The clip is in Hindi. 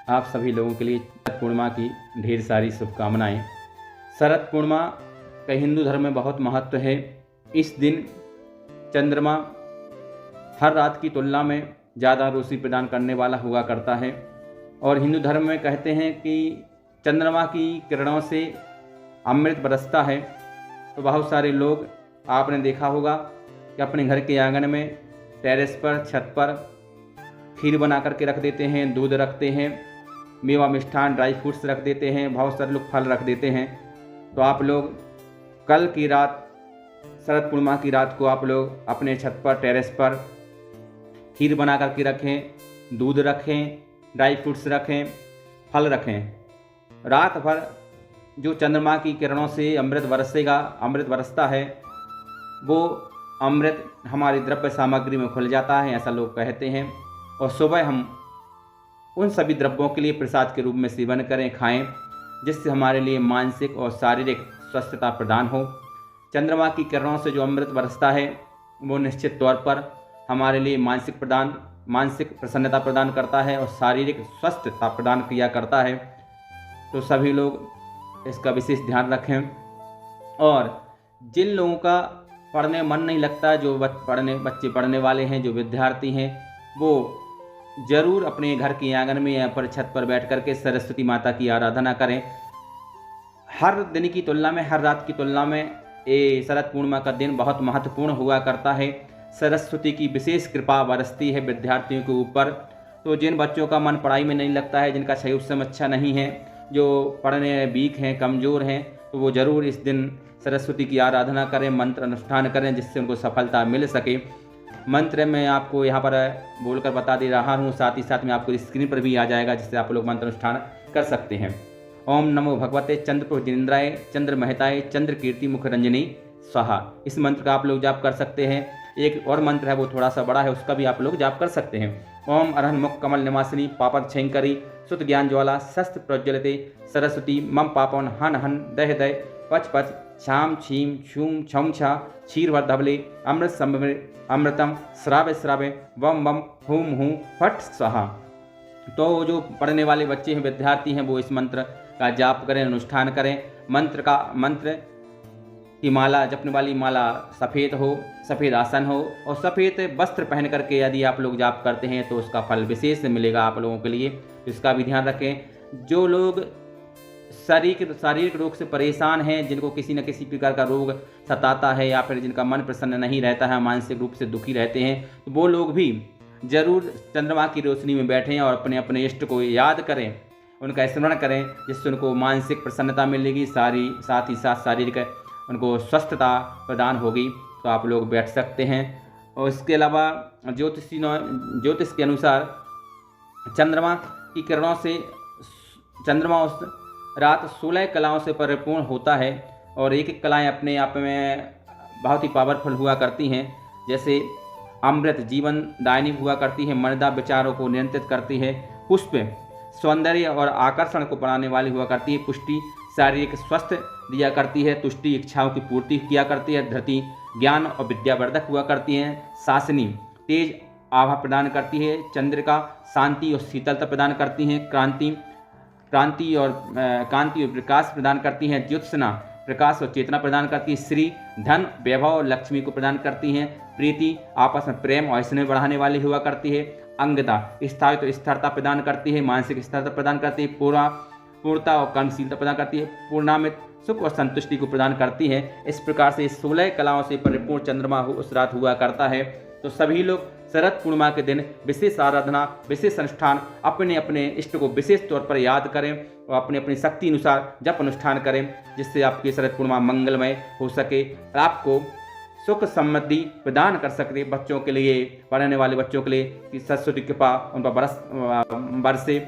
आप सभी लोगों के लिए शरद पूर्णिमा की ढेर सारी शुभकामनाएं। शरद पूर्णिमा का हिंदू धर्म में बहुत महत्व है। इस दिन चंद्रमा हर रात की तुलना में ज़्यादा रोशनी प्रदान करने वाला हुआ करता है और हिंदू धर्म में कहते हैं कि चंद्रमा की किरणों से अमृत बरसता है। तो बहुत सारे लोग आपने देखा होगा कि अपने घर के आंगन में, टेरेस पर, छत पर खीर बना करके रख देते हैं, दूध रखते हैं, मेवा मिष्ठान ड्राई फ्रूट्स रख देते हैं, बहुत सारे लोग फल रख देते हैं। तो आप लोग कल की रात, शरद पूर्णिमा की रात को आप लोग अपने छत पर, टेरेस पर खीर बना करके रखें, दूध रखें, ड्राई फ्रूट्स रखें, फल रखें। रात भर जो चंद्रमा की किरणों से अमृत बरसता है, वो अमृत हमारी द्रव्य सामग्री में खुल जाता है, ऐसा लोग कहते हैं। और सुबह हम उन सभी द्रव्यों के लिए प्रसाद के रूप में सेवन करें, खाएं, जिससे हमारे लिए मानसिक और शारीरिक स्वस्थता प्रदान हो। चंद्रमा की किरणों से जो अमृत बरसता है वो निश्चित तौर पर हमारे लिए मानसिक प्रसन्नता प्रदान करता है और शारीरिक स्वस्थता प्रदान किया करता है। तो सभी लोग इसका विशेष ध्यान रखें। और जिन लोगों का पढ़ने मन नहीं लगता, जो बच्चे पढ़ने वाले हैं, जो विद्यार्थी हैं, वो ज़रूर अपने घर के आंगन में या पर छत पर बैठ कर के सरस्वती माता की आराधना करें। हर दिन की तुलना में, हर रात की तुलना में ये शरद पूर्णिमा का दिन बहुत महत्वपूर्ण हुआ करता है। सरस्वती की विशेष कृपा बरसती है विद्यार्थियों के ऊपर। तो जिन बच्चों का मन पढ़ाई में नहीं लगता है, जिनका सही उस समय अच्छा नहीं है, जो पढ़ने में वीक हैं, कमज़ोर हैं, तो वो ज़रूर इस दिन सरस्वती की आराधना करें, मंत्र अनुष्ठान करें, जिससे उनको सफलता मिल सके। मंत्र मैं आपको यहाँ पर बोलकर बता दे रहा हूँ, साथ ही साथ में आपको स्क्रीन पर भी आ जाएगा, जिससे आप लोग मंत्र अनुष्ठान कर सकते हैं। ओम नमो भगवते चंद्रपुर जिनेन्द्राय चंद्र महताय चंद्र कीर्ति मुख रंजनी स्वाहा। इस मंत्र का आप लोग जाप कर सकते हैं। एक और मंत्र है, वो थोड़ा सा बड़ा है, उसका भी आप लोग जाप कर सकते हैं। ओम अरहन मुख कमल निवासिनी पापक छयंकरी सुत ज्ञान ज्वाला शस्त्र प्रज्वलते सरस्वती मम पापन हन हन दह दय पच पच छाम छीम छूम छम छा क्षीरवर धवले अमृतम श्रावे श्रावे वम वम हुम हूँ फट स्वाहा। तो जो पढ़ने वाले बच्चे हैं, विद्यार्थी हैं, वो इस मंत्र का जाप करें, अनुष्ठान करें। मंत्र की माला, जपने वाली माला सफ़ेद हो, सफ़ेद आसन हो और सफ़ेद वस्त्र पहन करके यदि आप लोग जाप करते हैं तो उसका फल विशेष मिलेगा आप लोगों के लिए। इसका भी ध्यान रखें। जो लोग शारीरिक रोग से परेशान हैं, जिनको किसी न किसी प्रकार का रोग सताता है या फिर जिनका मन प्रसन्न नहीं रहता है, मानसिक रूप से दुखी रहते हैं, तो वो लोग भी ज़रूर चंद्रमा की रोशनी में बैठें और अपने अपने इष्ट को याद करें, उनका स्मरण करें, जिससे उनको मानसिक प्रसन्नता मिलेगी, साथ ही साथ शारीरिक उनको स्वस्थता प्रदान होगी। तो आप लोग बैठ सकते हैं। और इसके अलावा ज्योतिष के अनुसार चंद्रमा की किरणों से चंद्रमा उस रात 16 कलाओं से परिपूर्ण होता है और एक एक कलाएँ अपने आप में बहुत ही पावरफुल हुआ करती हैं। जैसे अमृत जीवन दायिनी हुआ करती है, मर्दा विचारों को नियंत्रित करती है, पुष्प सौंदर्य और आकर्षण को बढ़ाने वाली हुआ करती है, पुष्टि शारीरिक स्वस्थ दिया करती है, तुष्टि इच्छाओं की पूर्ति किया करती है, धरती ज्ञान और विद्यावर्धक हुआ करती है, शासनी तेज आभा प्रदान करती है, चंद्रिका शांति और शीतलता प्रदान करती हैं, कांति और प्रकाश प्रदान करती हैं, ज्योत्सना प्रकाश और चेतना प्रदान करती है, श्री धन वैभव और लक्ष्मी को प्रदान करती हैं, प्रीति आपस में प्रेम और स्नेह बढ़ाने वाली हुआ करती है, अंगता स्थायित्व तो स्थिरता प्रदान करती है, मानसिक स्थिरता प्रदान करती है, पूर्णता और कर्मशीलता प्रदान करती है, पूर्णामित सुख और संतुष्टि को प्रदान करती है। इस प्रकार से 16 कलाओं से परिपूर्ण चंद्रमा उस रात हुआ करता है। तो सभी लोग शरद पूर्णिमा के दिन विशेष आराधना, विशेष अनुष्ठान, अपने अपने इष्ट को विशेष तौर पर याद करें और अपने अपनी शक्ति अनुसार जप अनुष्ठान करें, जिससे आपकी शरद पूर्णिमा मंगलमय हो सके, आपको सुख समृद्धि प्रदान कर सकते। बच्चों के लिए, पढ़ने वाले बच्चों के लिए कि सरस्वती कृपा उन पर बरसे